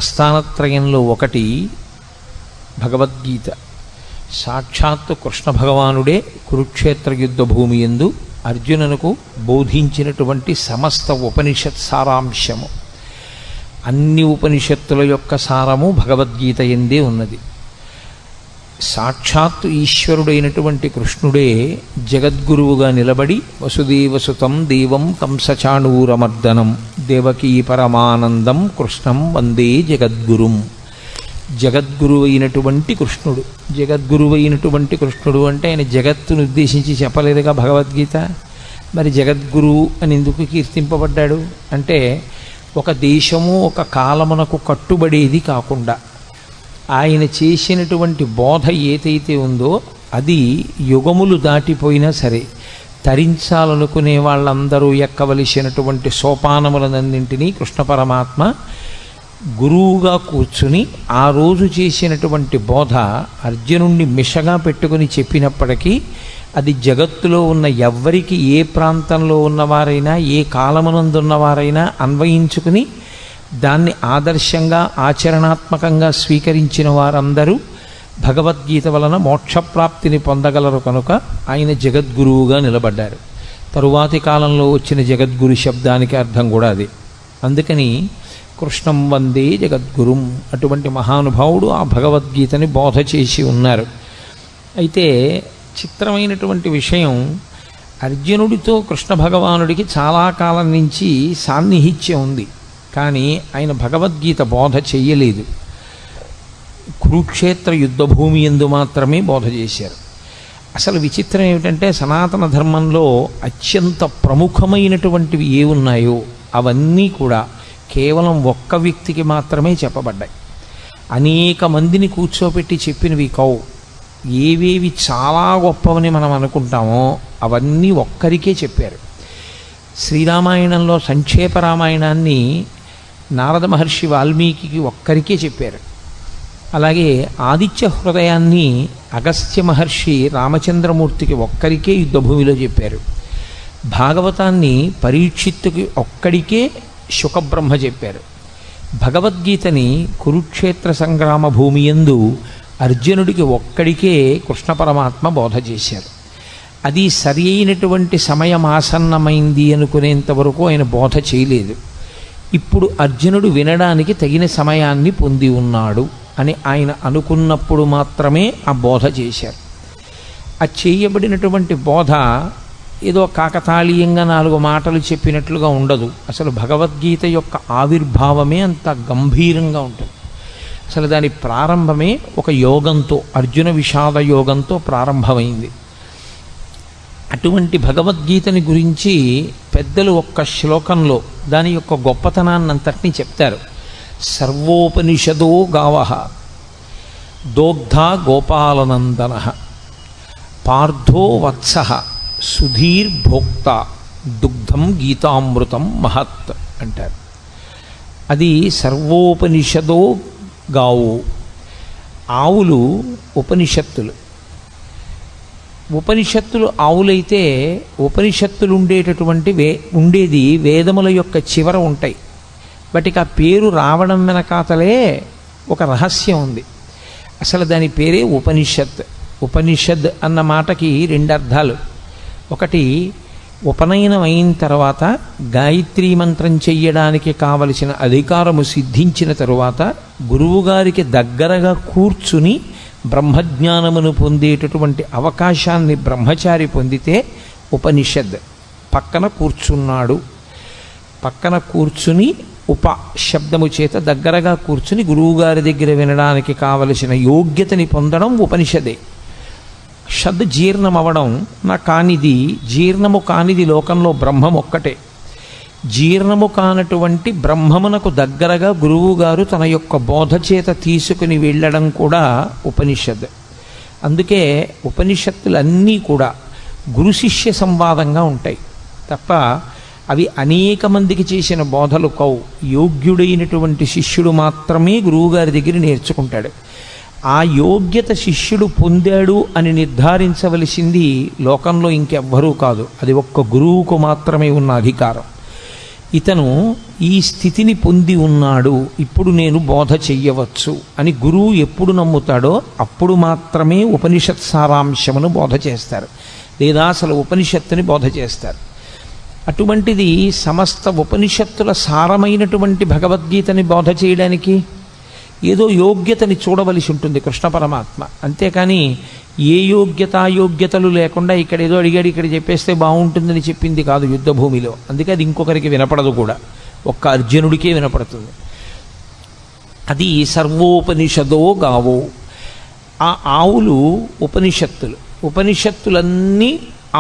ప్రస్థానత్రయంలో ఒకటి భగవద్గీత. సాక్షాత్తు కృష్ణ భగవానుడే కురుక్షేత్ర యుద్ధ భూమి యందు అర్జునునకు బోధించినటువంటి సమస్త ఉపనిషత్ సారాంశము. అన్ని ఉపనిషత్తుల యొక్క సారము భగవద్గీత యందే ఉన్నది. సాక్షాత్తు ఈశ్వరుడైనటువంటి కృష్ణుడే జగద్గురువుగా నిలబడి వసుదేవసుతం దేవం కంసచాణూరమర్దనం దేవకీ పరమానందం కృష్ణం వందే జగద్గురుం. జగద్గురువు అయినటువంటి కృష్ణుడు. జగద్గురువు అయినటువంటి కృష్ణుడు అంటే ఆయన జగత్తును ఉద్దేశించి చెప్పలేదుగా భగవద్గీత. మరి జగద్గురువు అని ఎందుకు కీర్తింపబడ్డాడు అంటే ఒక దేశము ఒక కాలమునకు కట్టుబడేది కాకుండా ఆయన చేసినటువంటి బోధ ఏదైతే ఉందో అది యుగములు దాటిపోయినా సరే తరించాలనుకునే వాళ్ళందరూ ఎక్కవలసినటువంటి సోపానములన్నింటినీ కృష్ణ పరమాత్మ గురువుగా కూర్చుని ఆ రోజు చేసినటువంటి బోధ అర్జునుణ్ణి మిషగా పెట్టుకుని చెప్పినప్పటికీ అది జగత్తులో ఉన్న ఎవ్వరికి ఏ ప్రాంతంలో ఉన్నవారైనా ఏ కాలమునందున్నవారైనా అన్వయించుకుని దాన్ని ఆదర్శంగా ఆచరణాత్మకంగా స్వీకరించిన వారందరూ భగవద్గీత వలన మోక్షప్రాప్తిని పొందగలరు కనుక ఆయన జగద్గురువుగా నిలబడ్డారు. తరువాతి కాలంలో వచ్చిన జగద్గురు శబ్దానికి అర్థం కూడా అది. అందుకని కృష్ణం వందే జగద్గురుం అటువంటి మహానుభావుడు ఆ భగవద్గీతని బోధ చేసి ఉన్నారు. అయితే చిత్రమైనటువంటి విషయం, అర్జునుడితో కృష్ణ భగవానుడికి చాలా కాలం నుంచి సాన్నిహిత్యం ఉంది, కానీ ఆయన భగవద్గీత బోధ చెయ్యలేదు. కురుక్షేత్ర యుద్ధభూమి యందు మాత్రమే బోధ చేశారు. అసలు విచిత్రం ఏమిటంటే సనాతన ధర్మంలో అత్యంత ప్రముఖమైనటువంటివి ఏ ఉన్నాయో అవన్నీ కూడా కేవలం ఒక్క వ్యక్తికి మాత్రమే చెప్పబడ్డాయి. అనేక మందిని కూర్చోపెట్టి చెప్పినవి కావు. ఏవేవి చాలా గొప్పవని మనం అనుకుంటామో అవన్నీ ఒక్కరికే చెప్పారు. శ్రీరామాయణంలో సంక్షేప రామాయణాన్ని నారద మహర్షి వాల్మీకి ఒక్కరికే చెప్పారు. అలాగే ఆదిత్య హృదయాన్ని అగస్త్య మహర్షి రామచంద్రమూర్తికి ఒక్కరికే యుద్ధభూమిలో చెప్పారు. భాగవతాన్ని పరీక్షిత్తుకి ఒక్కడికే శుకబ్రహ్మ చెప్పారు. భగవద్గీతని కురుక్షేత్ర సంగ్రామ భూమి యందు అర్జునుడికి ఒక్కడికే కృష్ణ పరమాత్మ బోధ చేశారు. అది సరి అయినటువంటి సమయం ఆసన్నమైంది అనుకునేంత వరకు ఆయన బోధ చేయలేదు. ఇప్పుడు అర్జునుడు వినడానికి తగిన సమయాన్ని పొంది ఉన్నాడు అని ఆయన అనుకున్నప్పుడు మాత్రమే ఆ బోధ చేశారు. ఆ చేయబడినటువంటి బోధ ఏదో కాకతాళీయంగా 4 మాటలు చెప్పినట్లుగా ఉండదు. అసలు భగవద్గీత యొక్క ఆవిర్భావమే అంత గంభీరంగా ఉంటుంది. అసలు దాని ప్రారంభమే ఒక యోగంతో, అర్జున విషాద యోగంతో ప్రారంభమైంది. అటువంటి భగవద్గీతని గురించి పెద్దలు ఒక్క శ్లోకంలో దాని యొక్క గొప్పతనాన్నంతటినీ చెప్తారు. సర్వోపనిషదో గావః దోగ్ధా గోపాలనందన పార్థో వత్సః సుధీర్భోక్త దుగ్ధం గీతామృతం మహత్ అంటారు. అది సర్వోపనిషదో గావు. ఆవులు ఉపనిషత్తులు. ఉపనిషత్తులు ఆవులైతే ఉపనిషత్తులు ఉండేది వేదముల యొక్క చివర ఉంటాయి. వాటికి ఆ పేరు రావడం వెనకాతలే ఒక రహస్యం ఉంది. అసలు దాని పేరే ఉపనిషత్. ఉపనిషద్ అన్న మాటకి 2 అర్థాలు. ఒకటి, ఉపనయనం అయిన తర్వాత గాయత్రీ మంత్రం చెయ్యడానికి కావలసిన అధికారము సిద్ధించిన తరువాత గురువుగారికి దగ్గరగా కూర్చుని బ్రహ్మజ్ఞానమును పొందేటటువంటి అవకాశాన్ని బ్రహ్మచారి పొందితే ఉపనిషద్. పక్కన కూర్చున్నాడు, పక్కన కూర్చుని ఉప శబ్దము చేత దగ్గరగా కూర్చుని గురువుగారి దగ్గర వినడానికి కావలసిన యోగ్యతని పొందడం ఉపనిషదే. షద్ జీర్ణం అవడం కానిది, జీర్ణము కానిది లోకంలో బ్రహ్మం ఒక్కటే. జీర్ణము కానటువంటి బ్రహ్మమునకు దగ్గరగా గురువుగారు తన యొక్క బోధ చేత తీసుకుని వెళ్ళడం కూడా ఉపనిషద్. అందుకే ఉపనిషత్తులన్నీ కూడా గురు శిష్య సంవాదంగా ఉంటాయి తప్ప అవి అనేక మందికి చేసిన బోధలు కావు. యోగ్యుడైనటువంటి శిష్యుడు మాత్రమే గురువుగారి దగ్గర నేర్చుకుంటాడు. ఆ యోగ్యత శిష్యుడు పొందాడు అని నిర్ధారించవలసింది లోకంలో ఇంకెవ్వరూ కాదు. అది ఒక్క గురువుకు మాత్రమే ఉన్న అధికారం. ఇతను ఈ స్థితిని పొంది ఉన్నాడు, ఇప్పుడు నేను బోధ చెయ్యవచ్చు అని గురువు ఎప్పుడు నమ్ముతాడో అప్పుడు మాత్రమే ఉపనిషత్ సారాంశమును బోధ చేస్తారు, లేదా అసలు ఉపనిషత్తుని బోధ చేస్తారు. అటువంటిది సమస్త ఉపనిషత్తుల సారమైనటువంటి భగవద్గీతని బోధ చేయడానికి ఏదో యోగ్యతని చూడవలసి ఉంటుంది కృష్ణ పరమాత్మ. అంతేకాని ఏ యోగ్యతలు లేకుండా ఇక్కడ ఏదో అడిగాడు ఇక్కడ చెప్పేస్తే బాగుంటుందని చెప్పింది కాదు యుద్ధభూమిలో. అందుకే అది ఇంకొకరికి వినపడదు కూడా, ఒక్క అర్జునుడికే వినపడుతుంది. అది సర్వోపనిషదో గావో. ఆ ఆవులు ఉపనిషత్తులన్నీ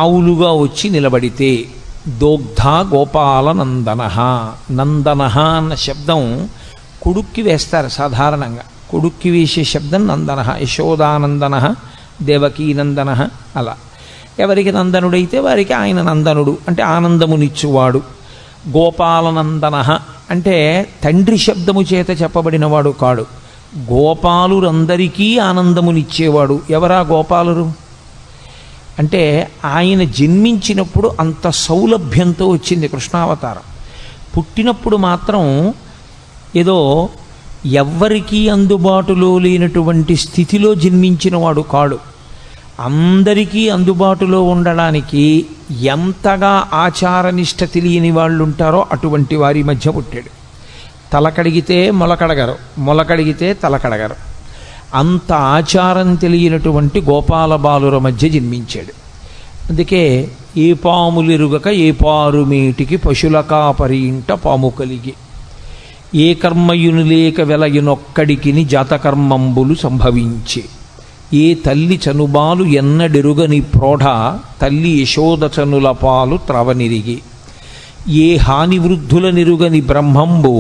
ఆవులుగా వచ్చి నిలబడితే దోగ్ధ గోపాల నందన. నందన అన్న శబ్దం కొడుక్కి వేస్తారు సాధారణంగా, కొడుక్కి వేసే శబ్దం నందన. యశోదానందన, దేవకీనందన, అలా ఎవరికి నందనుడైతే వారికి ఆయన నందనుడు అంటే ఆనందమునిచ్చువాడు. గోపాలనందన అంటే తండ్రి శబ్దము చేత చెప్పబడినవాడు కాడు, గోపాలురందరికీ ఆనందమునిచ్చేవాడు. ఎవరా గోపాలురు అంటే ఆయన జన్మించినప్పుడు అంత సౌలభ్యంతో వచ్చింది కృష్ణావతారం. పుట్టినప్పుడు మాత్రం ఏదో ఎవ్వరికీ అందుబాటులో లేనటువంటి స్థితిలో జన్మించినవాడు కాడు. అందరికీ అందుబాటులో ఉండడానికి ఎంతగా ఆచారనిష్ట తెలియని వాళ్ళు ఉంటారో అటువంటి వారి మధ్య పుట్టాడు. తలకడిగితే మొలకడగరు, మొలకడిగితే తలకడగరు, అంత ఆచారం తెలియనటువంటి గోపాల బాలుర మధ్య జన్మించాడు. అందుకే ఏ పాములిరుగక ఏ పారుమేటికి పశుల కాపరి ఇంట పాము కలిగి, ఏ కర్మయును లేక వెలయునొక్కడికిని జాతకర్మంబులు సంభవించే, ఏ తల్లి చనుబాలు ఎన్నడెరుగని ప్రోఢ తల్లి యశోదచనుల పాలు త్రవనిరిగి, ఏ హాని వృద్ధుల నిరుగని బ్రహ్మంబు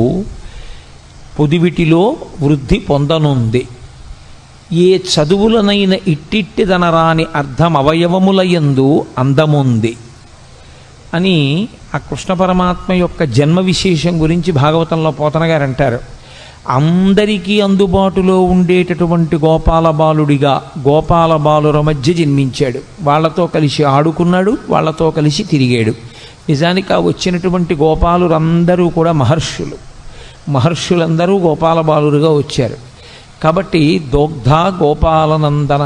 పొదివిటిలో వృద్ధి పొందనుంది, ఏ చదువులనైన ఇట్టిట్టిదనరాని అర్థం అవయవములయందు అందముంది అని ఆ కృష్ణ పరమాత్మ యొక్క జన్మ విశేషం గురించి భాగవతంలో పోతన గారు అంటారు. అందరికీ అందుబాటులో ఉండేటటువంటి గోపాల బాలుడిగా గోపాల బాలుర మధ్య జన్మించాడు. వాళ్లతో కలిసి ఆడుకున్నాడు, వాళ్లతో కలిసి తిరిగాడు. నిజానికి ఆ వచ్చినటువంటి గోపాలురందరూ కూడా మహర్షులందరూ గోపాల బాలురుగా వచ్చారు. కాబట్టి దోగ్ధ గోపాలనందన,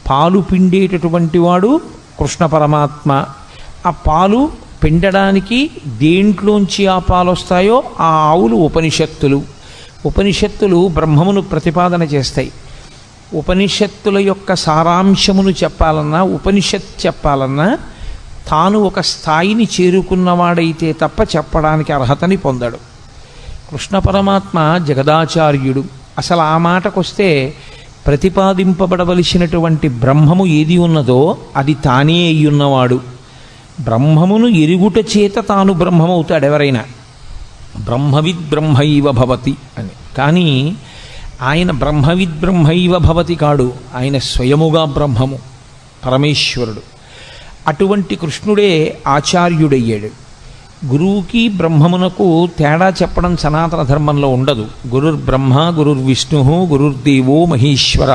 పాలు పిండేటటువంటి వాడు కృష్ణ పరమాత్మ. ఆ పాలు పిండడానికి దేంట్లోంచి ఆ పాలు వస్తాయో ఆ ఆవులు ఉపనిషత్తులు బ్రహ్మమును ప్రతిపాదన చేస్తాయి. ఉపనిషత్తుల యొక్క సారాంశమును చెప్పాలన్నా, ఉపనిషత్ చెప్పాలన్నా తాను ఒక స్థాయిని చేరుకున్నవాడైతే తప్ప చెప్పడానికి అర్హతని పొందడు. కృష్ణ పరమాత్మ జగదాచార్యుడు. అసలు ఆ మాటకొస్తే ప్రతిపాదింపబడవలసినటువంటి బ్రహ్మము ఏది ఉన్నదో అది తానే అయ్యున్నవాడు. బ్రహ్మమును ఎరుగుట చేత తాను బ్రహ్మమవుతాడు ఎవరైనా, బ్రహ్మవిద్ బ్రహ్మైవ భవతి అని. కానీ ఆయన బ్రహ్మవిద్ బ్రహ్మైవ భవతి కాడు, ఆయన స్వయముగా బ్రహ్మము, పరమేశ్వరుడు. అటువంటి కృష్ణుడే ఆచార్యుడయ్యాడు. గురువుకి బ్రహ్మమునకు తేడా చెప్పడం సనాతన ధర్మంలో ఉండదు. గురుర్బ్రహ్మ గురుర్విష్ణు గురుర్దేవో మహేశ్వర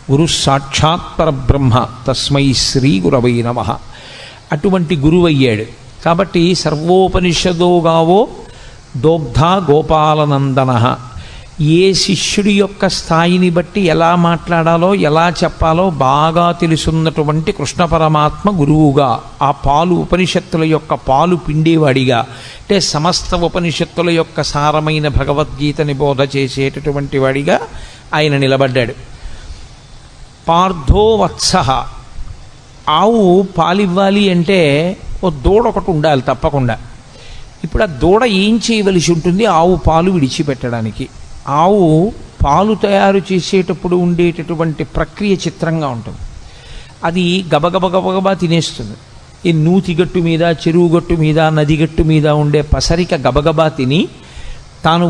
గురు సాక్షాత్ పరబ్రహ్మ తస్మై శ్రీ గురవై నమః. అటువంటి గురువయ్యాడు. కాబట్టి సర్వోపనిషదో గావో దోగ్ధ గోపాలనందన. ఏ శిష్యుడి యొక్క స్థాయిని బట్టి ఎలా మాట్లాడాలో ఎలా చెప్పాలో బాగా తెలుసున్నటువంటి కృష్ణ పరమాత్మ గురువుగా, ఆ పాలు ఉపనిషత్తుల యొక్క పాలు పిండేవాడిగా, అంటే సమస్త ఉపనిషత్తుల యొక్క సారమైన భగవద్గీతని బోధ చేసేటటువంటి వాడిగా ఆయన నిలబడ్డాడు. పార్థో వత్సః. ఆవు పాలివ్వాలి అంటే ఓ దూడ ఒకటి ఉండాలి తప్పకుండా. ఇప్పుడు ఆ దూడ ఏం చేయవలసి ఉంటుంది ఆవు పాలు విడిచిపెట్టడానికి? ఆవు పాలు తయారు చేసేటప్పుడు ఉండేటటువంటి ప్రక్రియ చిత్రంగా ఉంటుంది. అది గబగబా తినేస్తుంది. ఈ నూతిగట్టు మీద, చెరువు గట్టు మీద, నదిగట్టు మీద ఉండే పసరిక గబగబా తిని తాను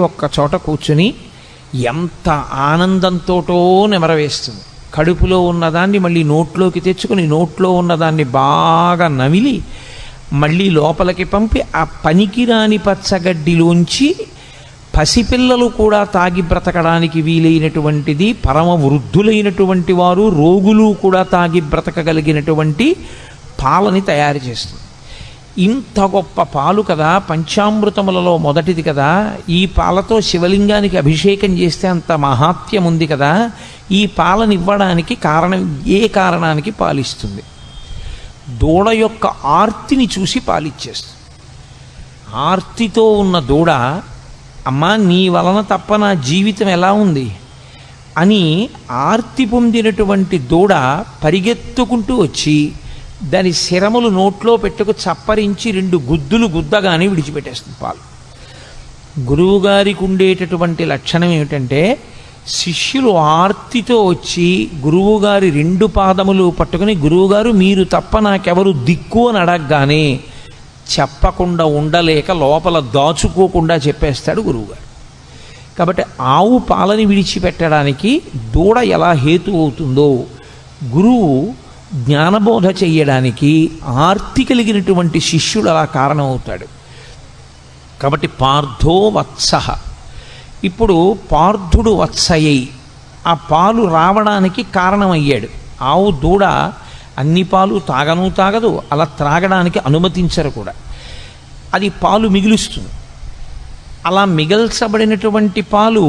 ఒక్క చోట కూర్చుని ఎంత ఆనందంతోటో నెమరవేస్తుంది. కడుపులో ఉన్నదాన్ని మళ్ళీ నోట్లోకి తెచ్చుకొని నోట్లో ఉన్నదాన్ని బాగా నమిలి మళ్ళీ లోపలికి పంపి ఆ పనికిరాని పచ్చగడ్డిలోంచి పసిపిల్లలు కూడా తాగి బ్రతకడానికి వీలైనటువంటిది, పరమ వృద్ధులైనటువంటి వారు, రోగులు కూడా తాగి బ్రతకగలిగినటువంటి పాలని తయారు చేస్తుంది. ఇంత గొప్ప పాలు కదా, పంచామృతములలో మొదటిది కదా, ఈ పాలతో శివలింగానికి అభిషేకం చేస్తే అంత మహాత్యం ఉంది కదా, ఈ పాలనివ్వడానికి కారణం, ఏ కారణానికి పాలిస్తుంది? దూడ యొక్క ఆర్తిని చూసి పాలిచ్చేస్తుంది. ఆర్తితో ఉన్న దూడ, అమ్మా నీ వలన తప్ప నా జీవితం ఎలా ఉంది అని ఆర్తి పొందినటువంటి దూడ పరిగెత్తుకుంటూ వచ్చి దాని శిరములు నోట్లో పెట్టుకు చప్పరించి 2 గుద్దులు గుద్దగానే విడిచిపెట్టేస్తుంది పాలు. గురువుగారికి ఉండేటటువంటి లక్షణం ఏమిటంటే, శిష్యులు ఆర్తితో వచ్చి గురువుగారి 2 పాదములు పట్టుకుని, గురువుగారు మీరు తప్ప నాకెవరు దిక్కు అని అడగగానే చెప్పకుండా ఉండలేక లోపల దాచుకోకుండా చెప్పేస్తాడు గురువుగారు. కాబట్టి ఆవు పాలని విడిచిపెట్టడానికి దూడ ఎలా హేతు అవుతుందో, గురువు జ్ఞానబోధ చెయ్యడానికి ఆర్తి కలిగినటువంటి శిష్యుడు అలా కారణమవుతాడు. కాబట్టి పార్థో వత్సః. ఇప్పుడు పార్థుడు వత్సయై ఆ పాలు రావడానికి కారణమయ్యాడు. ఆవు దూడ అన్ని పాలు తాగదు, అలా త్రాగడానికి అనుమతించరు కూడా. అది పాలు మిగులుస్తుంది. అలా మిగల్చబడినటువంటి పాలు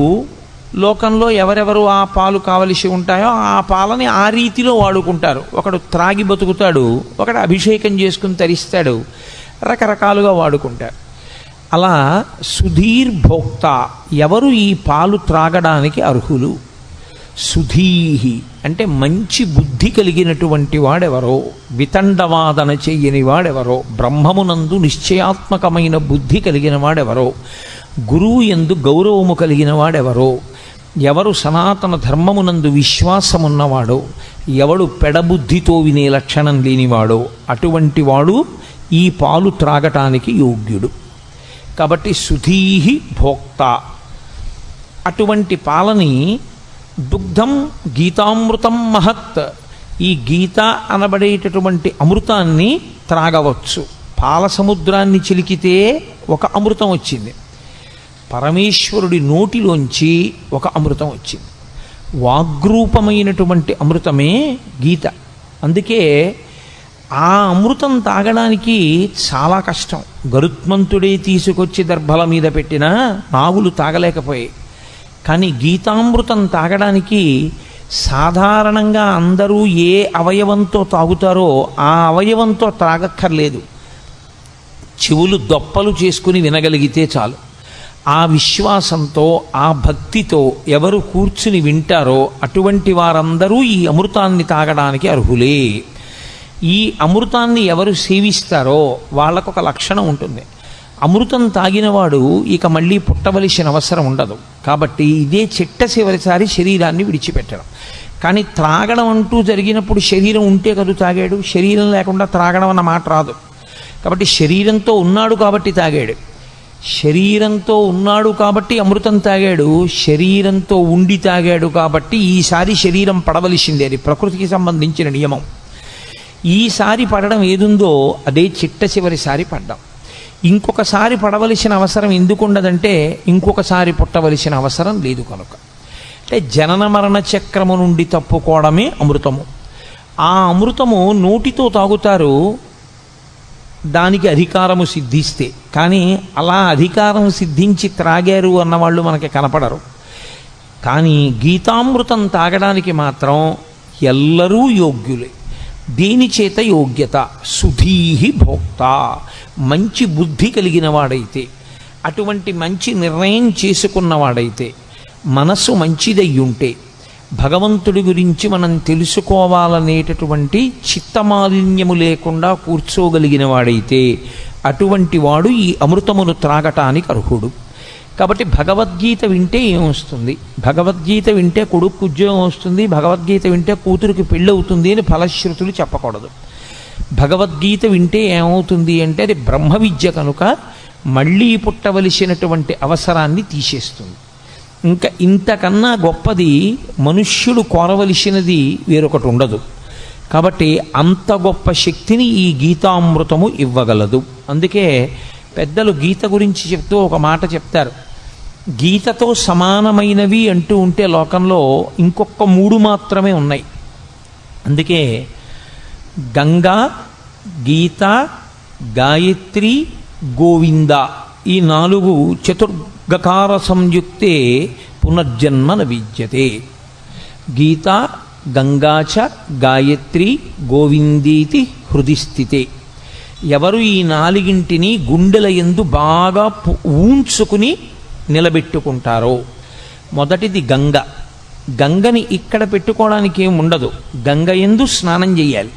లోకంలో ఎవరెవరు ఆ పాలు కావలసి ఉంటాయో ఆ పాలని ఆ రీతిలో వాడుకుంటారు. ఒకడు త్రాగి బతుకుతాడు, ఒకడు అభిషేకం చేసుకుని తరిస్తాడు, రకరకాలుగా వాడుకుంటారు. అలా సుధీర్భోక్త, ఎవరు ఈ పాలు త్రాగడానికి అర్హులు? సుధీహి అంటే మంచి బుద్ధి కలిగినటువంటి వాడెవరో, వితండవాదన చెయ్యని వాడెవరో, బ్రహ్మమునందు నిశ్చయాత్మకమైన బుద్ధి కలిగిన వాడెవరో, గురువు యందు గౌరవము కలిగిన వాడెవరో, ఎవరు సనాతన ధర్మమునందు విశ్వాసమున్నవాడో, ఎవడు పెడబుద్ధితో వినే లక్షణం లేనివాడో అటువంటి వాడు ఈ పాలు త్రాగటానికి యోగ్యుడు. కాబట్టి సుధీహి భోక్త. అటువంటి పాలని దుగ్ధం గీతామృతం మహత్, ఈ గీత అనబడేటటువంటి అమృతాన్ని త్రాగవచ్చు. పాల సముద్రాన్ని చిలికితే ఒక అమృతం వచ్చింది, పరమేశ్వరుడి నోటిలోంచి ఒక అమృతం వచ్చింది. వాగ్రూపమైనటువంటి అమృతమే గీత. అందుకే ఆ అమృతం తాగడానికి చాలా కష్టం. గరుత్మంతుడే తీసుకొచ్చి దర్భల మీద పెట్టినా నాగులు తాగలేకపోయాయి. కానీ గీతామృతం తాగడానికి సాధారణంగా అందరూ ఏ అవయవంతో తాగుతారో ఆ అవయవంతో త్రాగక్కర్లేదు, చెవులు దొప్పలు చేసుకుని వినగలిగితే చాలు. ఆ విశ్వాసంతో, ఆ భక్తితో ఎవరు కూర్చుని వింటారో అటువంటి వారందరూ ఈ అమృతాన్ని తాగడానికి అర్హులే. ఈ అమృతాన్ని ఎవరు సేవిస్తారో వాళ్ళకొక లక్షణం ఉంటుంది. అమృతం తాగినవాడు ఇక మళ్ళీ పుట్టవలసిన అవసరం ఉండదు. కాబట్టి ఇదే చిట్టచివరిసారి శరీరాన్ని విడిచిపెట్టడం. కానీ త్రాగడం అంటూ జరిగినప్పుడు శరీరం ఉంటే కదా తాగాడు, శరీరం లేకుండా త్రాగడం అన్న మాట రాదు. కాబట్టి శరీరంతో ఉన్నాడు కాబట్టి తాగాడు, శరీరంతో ఉన్నాడు కాబట్టి అమృతం తాగాడు, శరీరంతో ఉండి తాగాడు కాబట్టి ఈసారి శరీరం పడవలసిందే. అది ప్రకృతికి సంబంధించిన నియమం. ఈసారి పడడం ఏదుందో అదే చిట్టచివరిసారి పడ్డం. ఇంకొకసారి పడవలసిన అవసరం ఎందుకుండదంటే ఇంకొకసారి పుట్టవలసిన అవసరం లేదు కనుక. అంటే జనన మరణ చక్రము నుండి తప్పుకోవడమే అమృతము. ఆ అమృతము నోటితో తాగుతారు, దానికి అధికారము సిద్ధిస్తే. కానీ అలా అధికారం సిద్ధించి త్రాగారు అన్నవాళ్ళు మనకి కనపడరు. కానీ గీతామృతం తాగడానికి మాత్రం ఎల్లరూ యోగ్యులే. దేని చేత యోగ్యత? సుధీహి భోక్త, మంచి బుద్ధి కలిగిన వాడైతే, అటువంటి మంచి నిర్ణయం చేసుకున్నవాడైతే, మనసు మంచిదయ్యుంటే, భగవంతుడి గురించి మనం తెలుసుకోవాలనేటటువంటి చిత్తమాలిన్యము లేకుండా కూర్చోగలిగిన వాడైతే అటువంటి వాడు ఈ అమృతమును త్రాగటానికి అర్హుడు. కాబట్టి భగవద్గీత వింటే ఏమొస్తుంది? భగవద్గీత వింటే కొడుకు ఉద్యోగం వస్తుంది, భగవద్గీత వింటే కూతురికి పెళ్ళవుతుంది అని ఫలశ్రుతులు చెప్పకూడదు. భగవద్గీత వింటే ఏమవుతుంది అంటే అది బ్రహ్మ విద్య కనుక మళ్ళీ పుట్టవలసినటువంటి అవసరాన్ని తీసేస్తుంది. ఇంకా ఇంతకన్నా గొప్పది మనుష్యుడు కోరవలసినది వేరొకటి ఉండదు. కాబట్టి అంత గొప్ప శక్తిని ఈ గీతామృతము ఇవ్వగలదు. అందుకే పెద్దలు గీత గురించి చెప్తూ ఒక మాట చెప్తారు. గీతతో సమానమైనవి అంటూ ఉంటే లోకంలో ఇంకొక 3 మాత్రమే ఉన్నాయి. అందుకే గంగా, గీత, గాయత్రి, గోవింద ఈ 4 చతుర్గకార సంయుక్తే పునర్జన్మ న విద్యతే. గీత, గంగాచ, గాయత్రి, గోవిందీతి హృది స్థితే. ఎవరు ఈ 4 గుండెల యందు బాగా ఊంచుకుని నిలబెట్టుకుంటారో, మొదటిది గంగ. గంగని ఇక్కడ పెట్టుకోవడానికి ఏం ఉండదు, గంగ యందు స్నానం చేయాలి.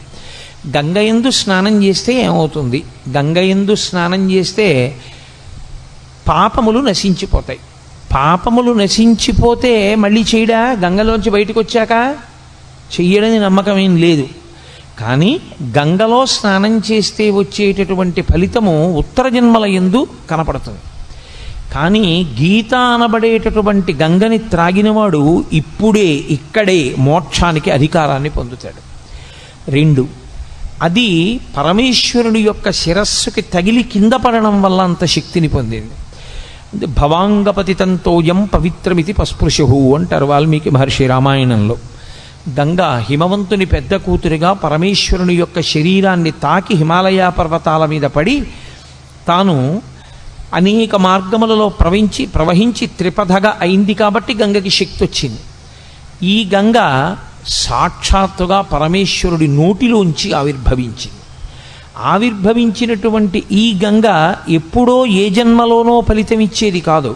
గంగ యందు స్నానం చేస్తే ఏమవుతుంది? గంగ యందు స్నానం చేస్తే పాపములు నశించిపోతాయి. పాపములు నశించిపోతే మళ్ళీ చేయడా? గంగలోంచి బయటకు వచ్చాక చెయ్యడని నమ్మకం ఏం లేదు. కానీ గంగలో స్నానం చేస్తే వచ్చేటటువంటి ఫలితము ఉత్తర జన్మల యందు కనపడుతుంది. కానీ గీత అనబడేటటువంటి గంగని త్రాగినవాడు ఇప్పుడే ఇక్కడే మోక్షానికి అధికారాన్ని పొందుతాడు. 2, అది పరమేశ్వరుని యొక్క శిరస్సుకి తగిలి కింద పడడం వల్ల అంత శక్తిని పొందింది. భవాంగపతితంతోయం పవిత్రమితి పస్పృశు అంటారు వాల్మీకి మహర్షి రామాయణంలో. గంగ హిమవంతుని పెద్ద కూతురిగా పరమేశ్వరుని యొక్క శరీరాన్ని తాకి హిమాలయ పర్వతాల మీద పడి తాను అనేక మార్గములలో ప్రవహించి త్రిపథగా అయింది కాబట్టి గంగకి శక్తి వచ్చింది. ఈ గంగ సాక్షాత్తుగా పరమేశ్వరుడి నోటిలోంచి ఆవిర్భవించింది. ఆవిర్భవించినటువంటి ఈ గంగ ఎప్పుడో ఏ జన్మలోనో ఫలితమిచ్చేది కాదు.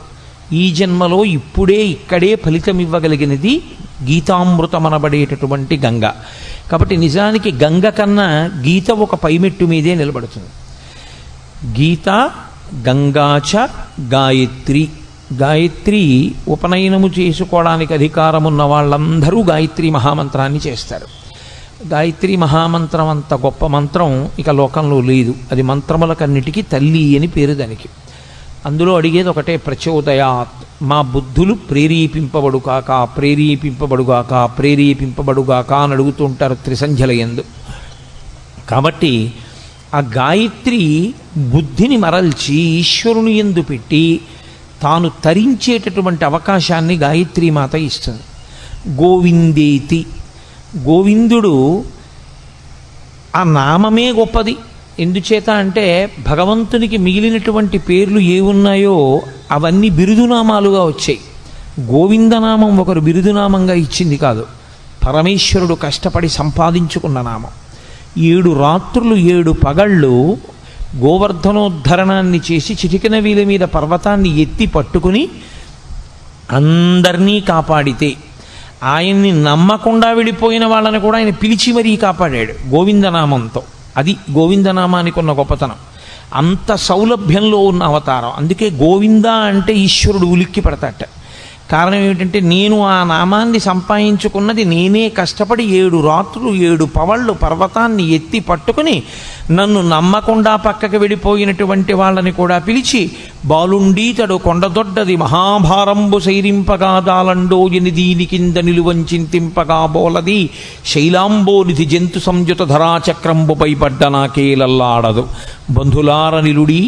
ఈ జన్మలో ఇప్పుడే ఇక్కడే ఫలితమివ్వగలిగినది గీతామృతమనబడేటటువంటి గంగ. కాబట్టి నిజానికి గంగ కన్నా గీత ఒక పైమెట్టు మీదే నిలబడుతుంది. గీత, గంగాచ, గాయత్రి. గాయత్రి ఉపనయనము చేసుకోవడానికి అధికారమున్న వాళ్ళందరూ గాయత్రి మహామంత్రాన్ని చేస్తారు. గాయత్రి మహామంత్రం అంత గొప్ప మంత్రం ఇక లోకంలో లేదు. అది మంత్రములకన్నిటికీ తల్లి అని పేరు దానికి. అందులో అడిగేది ఒకటే, ప్రచోదయాత్, మా బుద్ధులు ప్రేరేపింపబడుగాక ప్రేరేపింపబడుగాక ప్రేరేపింపబడుగాక అని అడుగుతుంటారు త్రిసంధ్యల యందు. కాబట్టి ఆ గాయత్రి బుద్ధిని మరల్చి ఈశ్వరుని యందు పెట్టి తాను తరించేటటువంటి అవకాశాన్ని గాయత్రీ మాత ఇస్తుంది. గోవిందేతి, గోవిందుడు ఆ నామమే గొప్పది. ఎందుచేత అంటే భగవంతునికి మిగిలినటువంటి పేర్లు ఏ ఉన్నాయో అవన్నీ బిరుదునామాలుగా వచ్చాయి. గోవిందనామం ఒకరు బిరుదునామంగా ఇచ్చింది కాదు, పరమేశ్వరుడు కష్టపడి సంపాదించుకున్న నామం. 7 రాత్రులు 7 పగళ్ళు గోవర్ధనోద్ధరణాన్ని చేసి చిటికెన వీల మీద పర్వతాన్ని ఎత్తి పట్టుకుని అందరినీ కాపాడితే, ఆయన్ని నమ్మకుండా వెళ్ళిపోయిన వాళ్ళని కూడా ఆయన పిలిచి మరీ కాపాడాడు గోవిందనామంతో. అది గోవిందనామానికి ఉన్న గొప్పతనం. అంత సౌలభ్యంలో ఉన్న అవతారం. అందుకే గోవింద అంటే ఈశ్వరుడు ఉలిక్కి పడతాట. కారణం ఏమిటంటే నేను ఆ నామాన్ని సంపాదించుకున్నది నేనే కష్టపడి 7 రాత్రులు 7 పవళ్ళు పర్వతాన్ని ఎత్తి పట్టుకుని నన్ను నమ్మకుండా పక్కకి వెళ్ళిపోయినటువంటి వాళ్ళని కూడా పిలిచి, బాలుండీతడు కొండదొడ్డది మహాభారంబు సైరింపగా దాలండో ఎని దీని కింద నిలువంచింతింపగా బోలది శైలాంబోనిధి జంతు సంయుత ధరాచక్రంబుపై పడ్డ నాకేలల్లాడదు బంధులార నిలుడి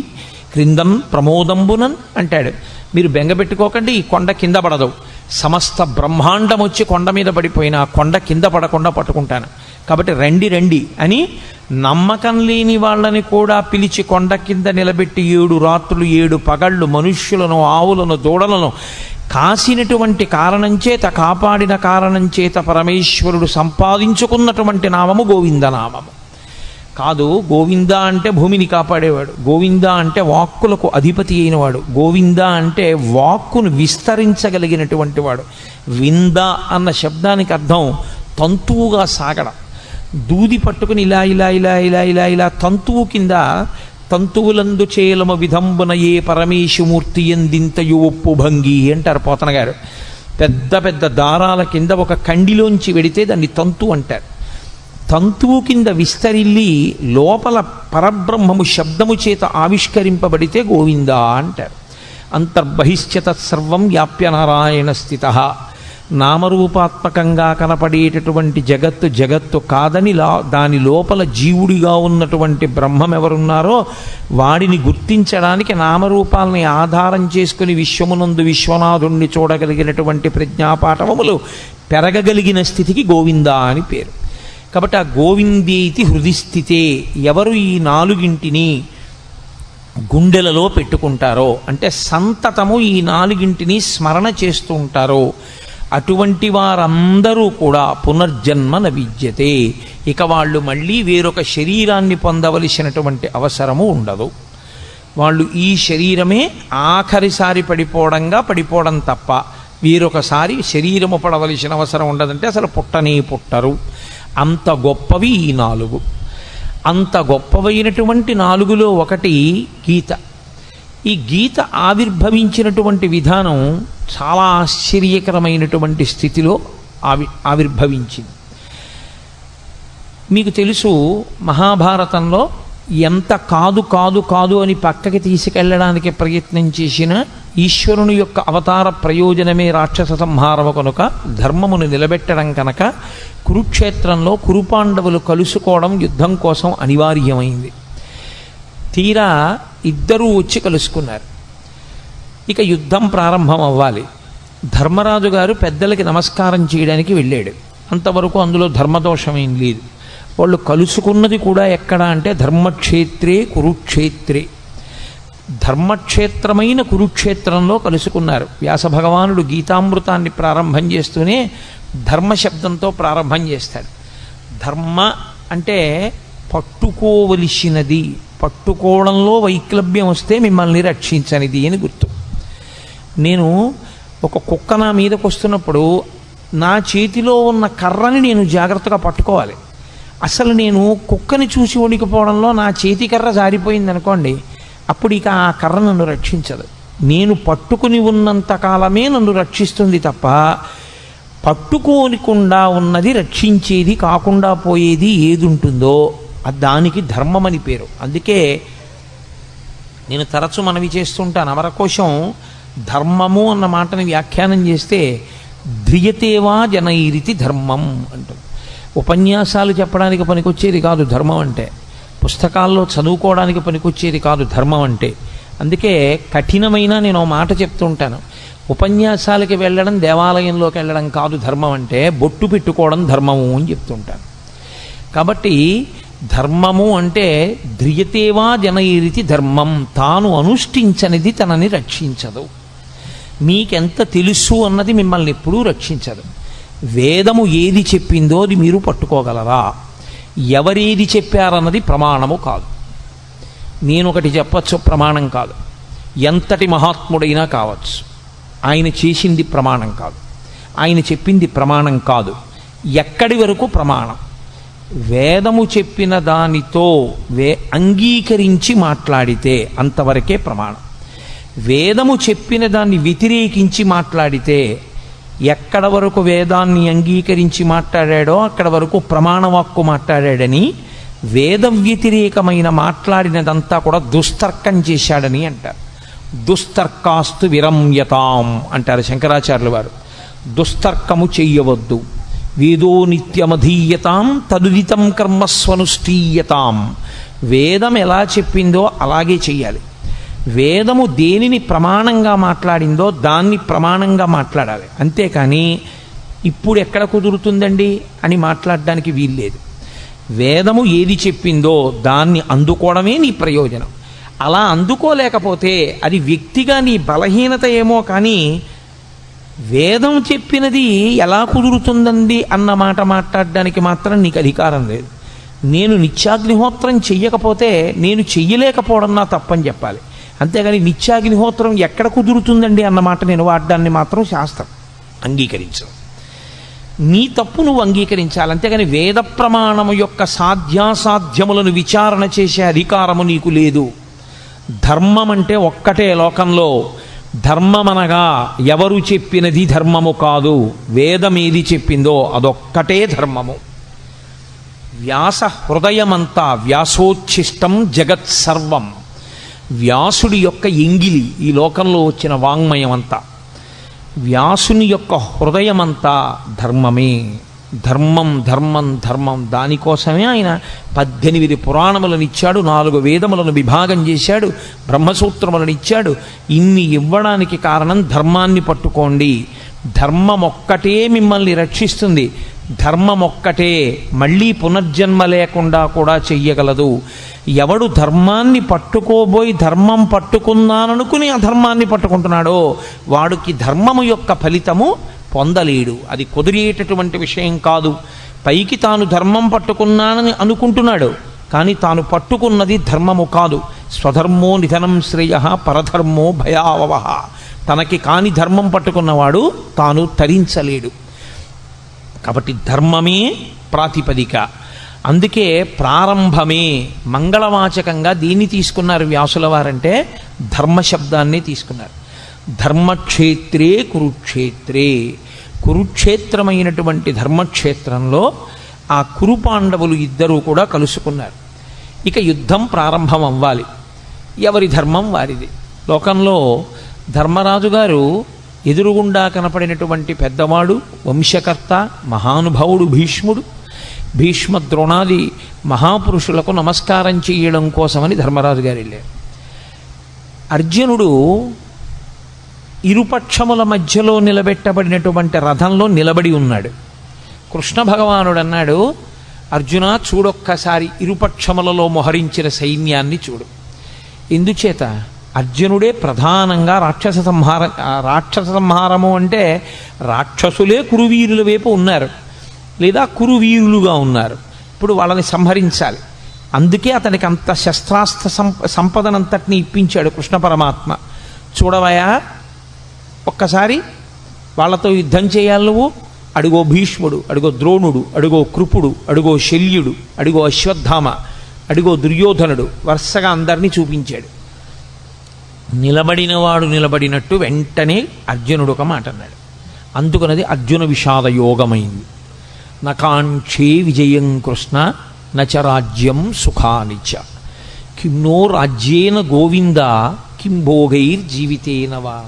క్రిందన్ ప్రమోదంబునన్ అంటాడు. మీరు బెంగపెట్టుకోకండి, ఈ కొండ కింద పడదు. సమస్త బ్రహ్మాండం వచ్చి కొండ మీద పడిపోయినా కొండ కింద పడకుండా పట్టుకుంటాను. కాబట్టి రండి రండి అని నమ్మకం లేని వాళ్ళని కూడా పిలిచి కొండ కింద నిలబెట్టి 7 రాత్రులు 7 పగళ్ళు మనుష్యులను, ఆవులను, దూడలను కాసినటువంటి కారణం చేత, కాపాడిన కారణం చేత పరమేశ్వరుడు సంపాదించుకున్నటువంటి నామము గోవిందనామము కాదు. గోవింద అంటే భూమిని కాపాడేవాడు, గోవింద అంటే వాక్కులకు అధిపతి అయినవాడు, గోవింద అంటే వాక్కును విస్తరించగలిగినటువంటి వాడు. వింద అన్న శబ్దానికి అర్థం తంతువుగా సాగడం. దూది పట్టుకుని ఇలా ఇలా ఇలా ఇలా ఇలా ఇలా తంతువు కింద తంతువులందు చేలమ విధంబున ఏ పరమేశమూర్తి ఎందింతయు ఒప్పు భంగి అంటారు పోతన గారు. పెద్ద పెద్ద దారాల కింద ఒక కండిలోంచి వెడితే దాన్ని తంతు అంటారు. తంతువు కింద విస్తరిల్లి లోపల పరబ్రహ్మము శబ్దము చేత ఆవిష్కరింపబడితే గోవింద అంటారు. అంతర్బహిష్య తత్సర్వం వ్యాప్య నారాయణ స్థిత. నామరూపాత్మకంగా కనపడేటటువంటి జగత్తు కాదని దాని లోపల జీవుడిగా ఉన్నటువంటి బ్రహ్మం ఎవరున్నారో వాడిని గుర్తించడానికి నామరూపాలని ఆధారం చేసుకుని విశ్వమునందు విశ్వనాథుణ్ణి చూడగలిగినటువంటి ప్రజ్ఞాపాఠవములు పెరగగలిగిన స్థితికి గోవింద అని పేరు. కాబట్టి ఆ గోవిందేతి హృదిస్థితే, ఎవరు ఈ నాలుగింటిని గుండెలలో పెట్టుకుంటారో, అంటే సంతతము ఈ నాలుగింటిని స్మరణ చేస్తూ ఉంటారో, అటువంటి వారందరూ కూడా పునర్జన్మ న విద్యతే, ఇక వాళ్ళు మళ్ళీ వేరొక శరీరాన్ని పొందవలసినటువంటి అవసరము ఉండదు. వాళ్ళు ఈ శరీరమే ఆఖరిసారి పడిపోవడం తప్ప వేరొకసారి శరీరము పడవలసిన అవసరం ఉండదంటే అసలు పుట్టనే పుట్టరు. అంత గొప్పవి ఈ నాలుగు. అంత గొప్పవైనటువంటి నాలుగులో ఒకటి గీత. ఈ గీత ఆవిర్భవించినటువంటి విధానం చాలా ఆశ్చర్యకరమైనటువంటి స్థితిలో ఆవిర్భవించింది. మీకు తెలుసు, మహాభారతంలో ఎంత కాదు కాదు కాదు అని పక్కకి తీసుకెళ్ళడానికి ప్రయత్నం చేసిన ఈశ్వరుని యొక్క అవతార ప్రయోజనమే రాక్షస సంహారము కనుక, ధర్మమును నిలబెట్టడం కనుక కురుక్షేత్రంలో కురుపాండవులు కలుసుకోవడం యుద్ధం కోసం అనివార్యమైంది. తీరా ఇద్దరూ వచ్చి కలుసుకున్నారు. ఇక యుద్ధం ప్రారంభం అవ్వాలి. ధర్మరాజు గారు పెద్దలకి నమస్కారం చేయడానికి వెళ్ళాడు. అంతవరకు అందులో ధర్మదోషమేం లేదు. వాళ్ళు కలుసుకున్నది కూడా ఎక్కడ అంటే ధర్మక్షేత్రే కురుక్షేత్రే, ధర్మక్షేత్రమైన కురుక్షేత్రంలో కలుసుకున్నారు. వ్యాస భగవానుడు గీతామృతాన్ని ప్రారంభం చేస్తూనే ధర్మశబ్దంతో ప్రారంభం చేస్తాడు. ధర్మ అంటే పట్టుకోవలసినది, పట్టుకోవడంలో వైక్లభ్యం వస్తే మిమ్మల్ని రక్షించనిది అని గుర్తు. నేను ఒక కుక్క నా మీదకి వస్తున్నప్పుడు నా చేతిలో ఉన్న కర్రని నేను జాగ్రత్తగా పట్టుకోవాలి. అసలు నేను కుక్కని చూసి వణికిపోవడంలో నా చేతి కర్ర జారిపోయింది అనుకోండి, అప్పుడు ఇక ఆ కర్ర నన్ను రక్షించదు. నేను పట్టుకుని ఉన్నంత కాలమే నన్ను రక్షిస్తుంది తప్ప పట్టుకోనికుండా ఉన్నది రక్షించేది కాకుండా పోయేది ఏది ఉంటుందో దానికి ధర్మం అని పేరు. అందుకే నేను తరచు మనవి చేస్తుంటాను, అమరకోశం ధర్మము అన్న మాటని వ్యాఖ్యానం చేస్తే ధ్రియతేవా జనైరితి ధర్మం అంటుంది. ఉపన్యాసాలు చెప్పడానికి పనికొచ్చేది కాదు ధర్మం అంటే, పుస్తకాల్లో చదువుకోవడానికి పనికొచ్చేది కాదు ధర్మం అంటే. అందుకే కఠినమైన నేను మాట చెప్తూ ఉంటాను, ఉపన్యాసాలకి వెళ్ళడం దేవాలయంలోకి వెళ్ళడం కాదు ధర్మం అంటే, బొట్టు పెట్టుకోవడం ధర్మము అని చెప్తుంటాను. కాబట్టి ధర్మము అంటే ధ్రియతేవా జనైరితి ధర్మం, తాను అనుష్ఠించనిది తనని రక్షించదు. మీకెంత తెలుసు అన్నది మిమ్మల్ని ఎప్పుడూ రక్షించదు. వేదము ఏది చెప్పిందో అది మీరు పట్టుకోగలరా? ఎవరేది చెప్పారన్నది ప్రమాణము కాదు. నేను ఒకటి చెప్పచ్చు, ప్రమాణం కాదు. ఎంతటి మహాత్ముడైనా కావచ్చు, ఆయన చేసింది ప్రమాణం కాదు, ఆయన చెప్పింది ప్రమాణం కాదు. ఎక్కడి వరకు ప్రమాణం? వేదము చెప్పిన దానితో అంగీకరించి మాట్లాడితే అంతవరకే ప్రమాణం. వేదము చెప్పిన దాన్ని వ్యతిరేకించి మాట్లాడితే ఎక్కడ వరకు వేదాన్ని అంగీకరించి మాట్లాడాడో అక్కడ వరకు ప్రమాణవాక్కు మాట్లాడాడని, వేద వ్యతిరేకమైన మాట్లాడినదంతా కూడా దుస్తర్కం చేశాడని అంటారు. దుస్తర్కాస్తు విరమ్యతాం అంటారు శంకరాచార్యుల వారు. దుస్తర్కము చెయ్యవద్దు. వేదో నిత్యమధీయతాం తదుదితం కర్మస్వనుష్ఠీయతాం. వేదం ఎలా చెప్పిందో అలాగే చెయ్యాలి. వేదము దేనిని ప్రమాణంగా మాట్లాడిందో దాన్ని ప్రమాణంగా మాట్లాడాలి. అంతేకాని ఇప్పుడు ఎక్కడ కుదురుతుందండి అని మాట్లాడడానికి వీల్లేదు. వేదము ఏది చెప్పిందో దాన్ని అందుకోవడమే నీ ప్రయోజనం. అలా అందుకోలేకపోతే అది వ్యక్తిగా నీ బలహీనత ఏమో కానీ వేదం చెప్పినది ఎలా కుదురుతుందండి అన్న మాట మాట్లాడడానికి మాత్రం నీకు అధికారం లేదు. నేను నిత్యాగ్నిహోత్రం చెయ్యకపోతే నేను చెయ్యలేకపోవడం నా తప్పని చెప్పాలి. అంతేగాని నిత్యాగ్నిహోత్రం ఎక్కడ కుదురుతుందండి అన్న మాట నేను వాడడాన్ని మాత్రం శాస్త్రం అంగీకరించదు. నీ తప్పు నువ్వు అంగీకరించాలి. అంతేగాని వేద ప్రమాణము యొక్క సాధ్యాసాధ్యములను విచారణ చేసే అధికారము నీకు లేదు. ధర్మం అంటే ఒక్కటే లోకంలో. ధర్మమనగా ఎవరు చెప్పినది ధర్మము కాదు, వేదం ఏది చెప్పిందో అదొక్కటే ధర్మము. వ్యాస హృదయమంతా వ్యాసోచ్ఛిష్టం జగత్సర్వం. వ్యాసుడి యొక్క ఎంగిలి ఈ లోకంలో వచ్చిన వాంగ్మయం అంతా, వ్యాసుని యొక్క హృదయమంతా ధర్మమే. ధర్మం ధర్మం ధర్మం. దానికోసమే ఆయన 18 పురాణములను ఇచ్చాడు, 4 వేదములను విభాగం చేశాడు, బ్రహ్మసూత్రములను ఇచ్చాడు. ఇన్ని ఇవ్వడానికి కారణం ధర్మాన్ని పట్టుకోండి. ధర్మం ఒక్కటే మిమ్మల్ని రక్షిస్తుంది. ధర్మం ఒక్కటే మళ్ళీ పునర్జన్మ లేకుండా కూడా చెయ్యగలదు. ఎవడు ధర్మాన్ని పట్టుకోబోయి ధర్మం పట్టుకున్నాననుకుని అధర్మాన్ని పట్టుకుంటున్నాడో వాడికి ధర్మము యొక్క ఫలితము పొందలేడు. అది కుదిరేటటువంటి విషయం కాదు. పైకి తాను ధర్మం పట్టుకున్నానని అనుకుంటున్నాడు, కానీ తాను పట్టుకున్నది ధర్మము కాదు. స్వధర్మో నిధనం శ్రేయ పరధర్మో భయావహ. తనకి కాని ధర్మం పట్టుకున్నవాడు తాను తరించలేడు. కాబట్టి ధర్మమే ప్రాతిపదిక. అందుకే ప్రారంభమే మంగళవాచకంగా దీన్ని తీసుకున్నారు వ్యాసుల వారంటే ధర్మశబ్దాన్ని తీసుకున్నారు. ధర్మక్షేత్రే కురుక్షేత్రే, కురుక్షేత్రమైనటువంటి ధర్మక్షేత్రంలో ఆ కురుపాండవులు ఇద్దరూ కూడా కలుసుకున్నారు. ఇక యుద్ధం ప్రారంభం అవ్వాలి. ఎవరి ధర్మం వారిది. లోకంలో ధర్మరాజు గారు ఎదురుగుండా కనపడినటువంటి పెద్దవాడు, వంశకర్త, మహానుభావుడు భీష్ముడు. భీష్మ ద్రోణాది మహాపురుషులకు నమస్కారం చేయడం కోసమని ధర్మరాజు గారు వెళ్ళారు. అర్జునుడు ఇరుపక్షముల మధ్యలో నిలబెట్టబడినటువంటి రథంలో నిలబడి ఉన్నాడు. కృష్ణ భగవానుడు అన్నాడు, అర్జున చూడొక్కసారి ఇరుపక్షములలో మోహరించిన సైన్యాన్ని చూడు. ఎందుచేత అర్జునుడే ప్రధానంగా రాక్షస సంహారము అంటే రాక్షసులే కురువీరుల వైపు ఉన్నారు, లేదా కురువీరులుగా ఉన్నారు. ఇప్పుడు వాళ్ళని సంహరించాలి. అందుకే అతనికి అంత శస్త్రాస్త్ర సంపదనంతటిని ఇప్పించాడు కృష్ణ పరమాత్మ. చూడవయా, ఒక్కసారి వాళ్ళతో యుద్ధం చేయాలి నువ్వు. అడుగో భీష్ముడు, అడుగో ద్రోణుడు, అడుగో కృపుడు, అడుగో శల్యుడు, అడుగో అశ్వత్థామ, అడుగో దుర్యోధనుడు, వరుసగా అందరినీ చూపించాడు. నిలబడినవాడు నిలబడినట్టు వెంటనే అర్జునుడు ఒక మాట అన్నాడు. అందుకనది అర్జున విషాద యోగమైంది. నకాంక్షే విజయం కృష్ణ నచ రాజ్యం సుఖానిచ కిన్నో రాజ్యేన గోవింద కిం భోగైర్జీవితేనవా.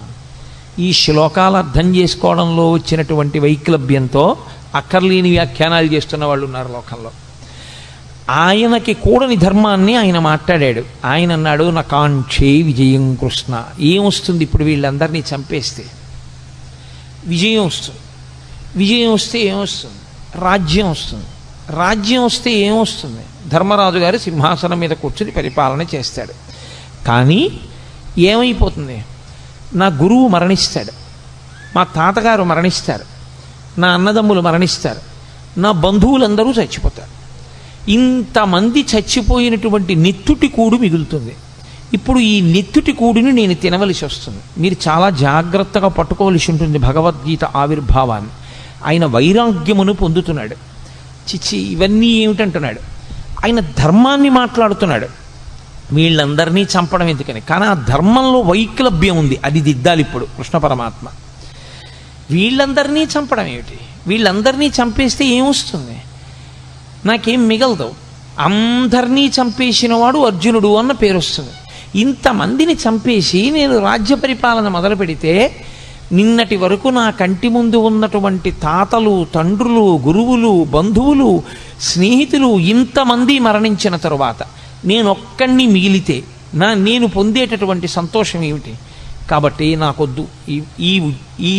ఈ శ్లోకాలు అర్థం చేసుకోవడంలో వచ్చినటువంటి వైక్లభ్యంతో అక్కర్లేని వ్యాఖ్యానాలు చేస్తున్న వాళ్ళు ఉన్నారు లోకంలో. ఆయనకి కూడని ధర్మాన్ని ఆయన మాట్లాడాడు. ఆయన అన్నాడు, నకాంక్షే విజయం కృష్ణ. ఏమొస్తుంది ఇప్పుడు వీళ్ళందరినీ చంపేస్తే? విజయం వస్తుంది. విజయం వస్తే ఏమొస్తుంది? రాజ్యం వస్తుంది. రాజ్యం వస్తే ఏమొస్తుంది? ధర్మరాజు గారు సింహాసనం మీద కూర్చుని పరిపాలన చేస్తాడు. కానీ ఏమైపోతుంది? నా గురువు మరణిస్తాడు, మా తాతగారు మరణిస్తారు, నా అన్నదమ్ములు మరణిస్తారు, నా బంధువులందరూ చచ్చిపోతారు. ఇంతమంది చచ్చిపోయినటువంటి నెత్తుటి కూడు మిగులుతుంది. ఇప్పుడు ఈ నెత్తుటి కూడుని నేను తినవలసి వస్తుంది. మీరు చాలా జాగ్రత్తగా పట్టుకోవలసి ఉంటుంది భగవద్గీత ఆవిర్భావాన్ని. ఆయన వైరాగ్యమును పొందుతున్నాడు. చిచ్చి ఇవన్నీ ఏమిటంటున్నాడు. ఆయన ధర్మాన్ని మాట్లాడుతున్నాడు. వీళ్ళందరినీ చంపడం ఎందుకని? కానీ ఆ ధర్మంలో వైక్లభ్యం ఉంది, అది దిద్దాలి ఇప్పుడు కృష్ణ పరమాత్మ. వీళ్ళందరినీ చంపడం ఏమిటి? వీళ్ళందరినీ చంపేస్తే ఏమొస్తుంది? నాకేం మిగలదు. అందరినీ చంపేసిన వాడు అర్జునుడు అన్న పేరు వస్తుంది. ఇంతమందిని చంపేసి నేను రాజ్య పరిపాలన మొదలు పెడితే నిన్నటి వరకు నా కంటి ముందు ఉన్నటువంటి తాతలు, తండ్రులు, గురువులు, బంధువులు, స్నేహితులు ఇంతమంది మరణించిన తరువాత నేనొక్కడిని మిగిలితే నేను పొందేటటువంటి సంతోషం ఏమిటి? కాబట్టి నాకొద్దు ఈ ఈ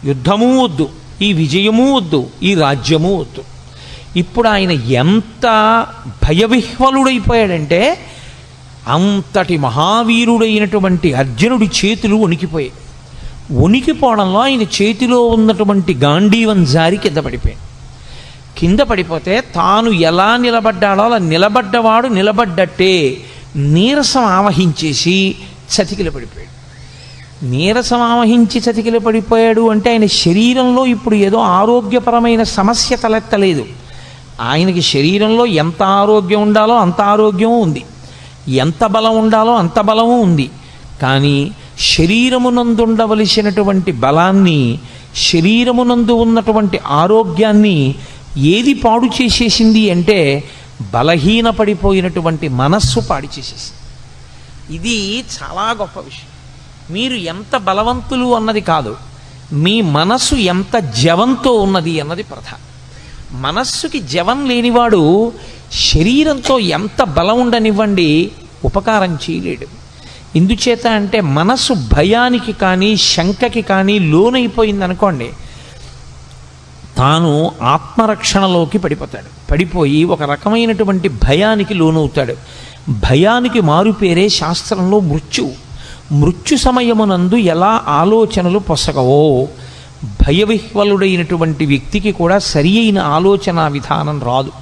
యుద్ధము వద్దు, ఈ విజయము వద్దు, ఈ రాజ్యము వద్దు. ఇప్పుడు ఆయన ఎంత భయవిహ్వలుడైపోయాడంటే అంతటి మహావీరుడైనటువంటి అర్జునుడి చేతులు వణికిపోయాయి. వణికిపోవడంలో ఆయన చేతిలో ఉన్నటువంటి గాంధీవం జారి కింద పడిపోయాడు. కింద పడిపోతే తాను ఎలా నిలబడ్డాడో అలా నిలబడ్డవాడు నిలబడ్డట్టే నీరసం ఆవహించేసి చతికిల పడిపోయాడు. నీరసం ఆవహించి చతికిల పడిపోయాడు అంటే ఆయన శరీరంలో ఇప్పుడు ఏదో ఆరోగ్యపరమైన సమస్య తలెత్తలేదు. ఆయనకి శరీరంలో ఎంత ఆరోగ్యం ఉండాలో అంత ఆరోగ్యము ఉంది, ఎంత బలం ఉండాలో అంత బలము ఉంది. కానీ శరీరమునందుండవలసినటువంటి బలాన్ని, శరీరమునందు ఉన్నటువంటి ఆరోగ్యాన్ని ఏది పాడు చేసేసింది అంటే బలహీనపడిపోయినటువంటి మనస్సు పాడు చేసేసింది. ఇది చాలా గొప్ప విషయం. మీరు ఎంత బలవంతులు అన్నది కాదు, మీ మనస్సు ఎంత జవంతో ఉన్నది అన్నది ప్రధానం. మనస్సుకి జవం లేనివాడు శరీరంతో ఎంత బలం ఉండనివ్వండి ఉపకారం చేయలేడు. ఎందుచేత అంటే మనస్సు భయానికి కానీ శంకకి కానీ లోనైపోయింది అనుకోండి, తాను ఆత్మరక్షణలోకి పడిపోయి ఒక రకమైనటువంటి భయానికి లోనవుతాడు. భయానికి మారుపేరే శాస్త్రంలో మృత్యు సమయమునందు ఎలా ఆలోచనలు పొసగవో భయవిహ్వలుడైనటువంటి వ్యక్తికి కూడా సరి అయిన ఆలోచన విధానం రాదు.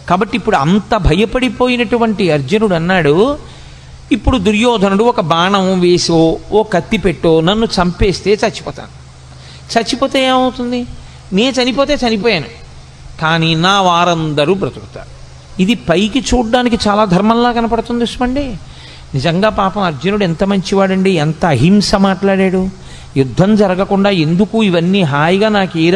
కాబట్టి ఇప్పుడు అంత భయపడిపోయినటువంటి అర్జునుడు అన్నాడు, ఇప్పుడు దుర్యోధనుడు ఒక బాణం వేసో ఓ కత్తి పెట్టో నన్ను చంపేస్తే చచ్చిపోతాను. చచ్చిపోతే ఏమవుతుంది? నేను చనిపోతే చనిపోయాను, కానీ నా వారందరూ బ్రతుకుతారు. ఇది పైకి చూడ్డానికి చాలా ధర్మంలా కనపడుతుంది చూసుకోండి. నిజంగా పాపం అర్జునుడు ఎంత మంచివాడండి, ఎంత అహింస మాట్లాడాడు. యుద్ధం జరగకుండా ఎందుకు ఇవన్నీ హాయిగా నాకు ఏ